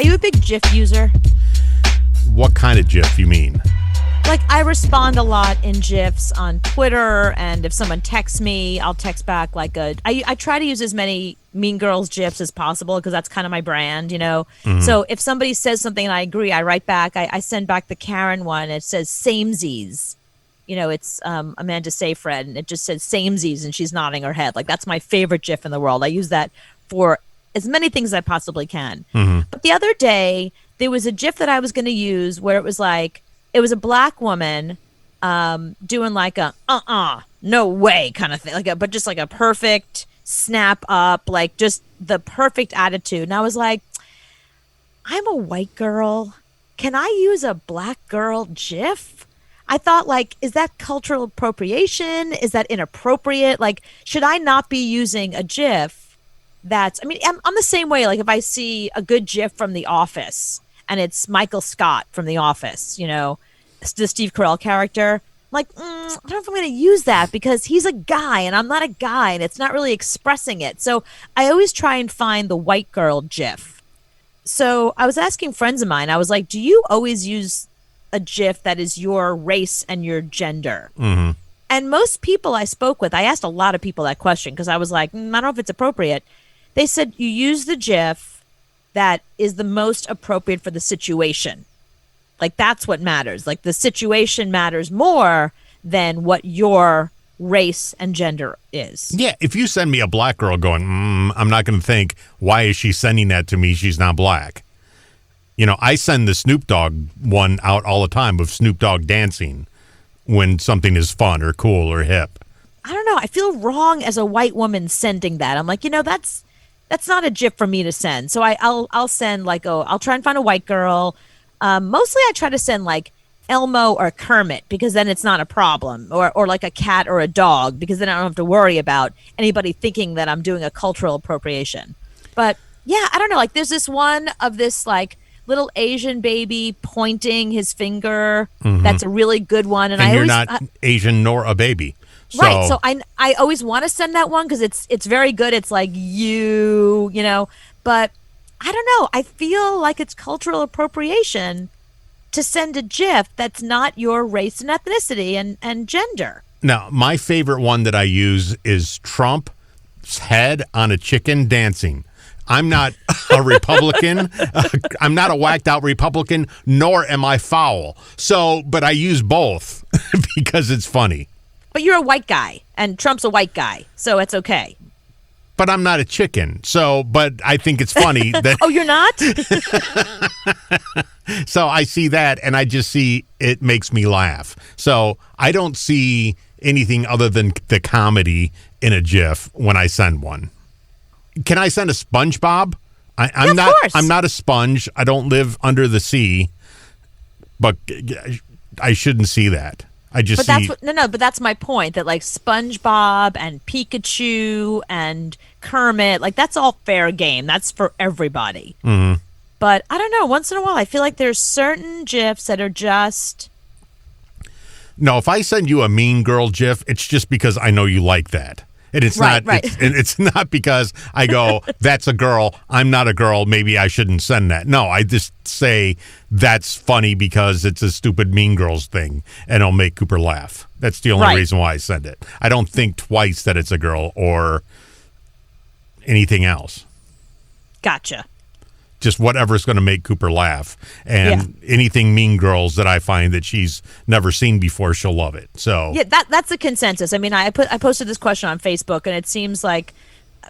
Are you a big GIF user? What kind of GIF you mean? Like, I respond a lot in GIFs on Twitter, and if someone texts me, I'll text back I try to use as many Mean Girls GIFs as possible because that's kind of my brand, Mm-hmm. So if somebody says something and I agree, I write back. I send back the Karen one. It says samesies. It's Amanda Seyfried, and it just says samesies, and she's nodding her head. Like, that's my favorite GIF in the world. I use that for as many things as I possibly can. Mm-hmm. But the other day, there was a GIF that I was going to use where it was a black woman doing like a no way kind of thing, but just like a perfect snap up, like just the perfect attitude. And I was like, I'm a white girl. Can I use a black girl GIF? I thought, is that cultural appropriation? Is that inappropriate? Should I not be using a GIF I'm the same way. Like, if I see a good GIF from The Office and it's Michael Scott from The Office, the Steve Carell character, I don't know if I'm going to use that because he's a guy and I'm not a guy and it's not really expressing it. So I always try and find the white girl GIF. So I was asking friends of mine, I was like, do you always use a GIF that is your race and your gender? Mm-hmm. And most people I spoke with, I asked a lot of people that question because I was like, I don't know if it's appropriate. They said you use the GIF that is the most appropriate for the situation. That's what matters. The situation matters more than what your race and gender is. Yeah, if you send me a black girl going, I'm not going to think, why is she sending that to me? She's not black. I send the Snoop Dogg one out all the time of Snoop Dogg dancing when something is fun or cool or hip. I don't know. I feel wrong as a white woman sending that. I'm like, that's not a GIF for me to send. So I'll send I'll try and find a white girl. Mostly I try to send Elmo or Kermit because then it's not a problem, or like a cat or a dog because then I don't have to worry about anybody thinking that I'm doing a cultural appropriation. But yeah, I don't know. There's this one of this little Asian baby pointing his finger. Mm-hmm. That's a really good one. And you're not Asian nor a baby. So. Right. So I always want to send that one because it's very good. It's like but I don't know. I feel like it's cultural appropriation to send a GIF that's not your race and ethnicity and gender. Now, my favorite one that I use is Trump's head on a chicken dancing. I'm not a Republican. I'm not a whacked out Republican, nor am I foul. So, but I use both because it's funny. But you're a white guy, and Trump's a white guy, so it's okay. But I'm not a chicken, but I think it's funny that... Oh, you're not? So I see that, and I just see it makes me laugh. So I don't see anything other than the comedy in a GIF when I send one. Can I send a SpongeBob? I'm yeah, of course. I'm not a sponge. I don't live under the sea, but I shouldn't see that. I just see... But that's my point, that SpongeBob and Pikachu and Kermit, that's all fair game. That's for everybody. Mm-hmm. But I don't know, once in a while, I feel like there's certain GIFs that are just... No, if I send you a Mean Girl GIF, it's just because I know you like that. And it's right. It's not because I go, that's a girl, I'm not a girl, maybe I shouldn't send that. No, I just say that's funny because it's a stupid Mean Girls thing and it'll make Cooper laugh. That's the only reason why I send it. I don't think twice that it's a girl or anything else. Gotcha. Just whatever's going to make Cooper laugh. And anything Mean Girls that I find that she's never seen before, she'll love it. So yeah, that's the consensus. I mean, I posted this question on Facebook, and it seems like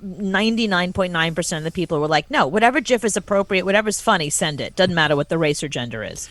99.9% of the people were like, no, whatever GIF is appropriate, whatever's funny, send it. Doesn't matter what the race or gender is.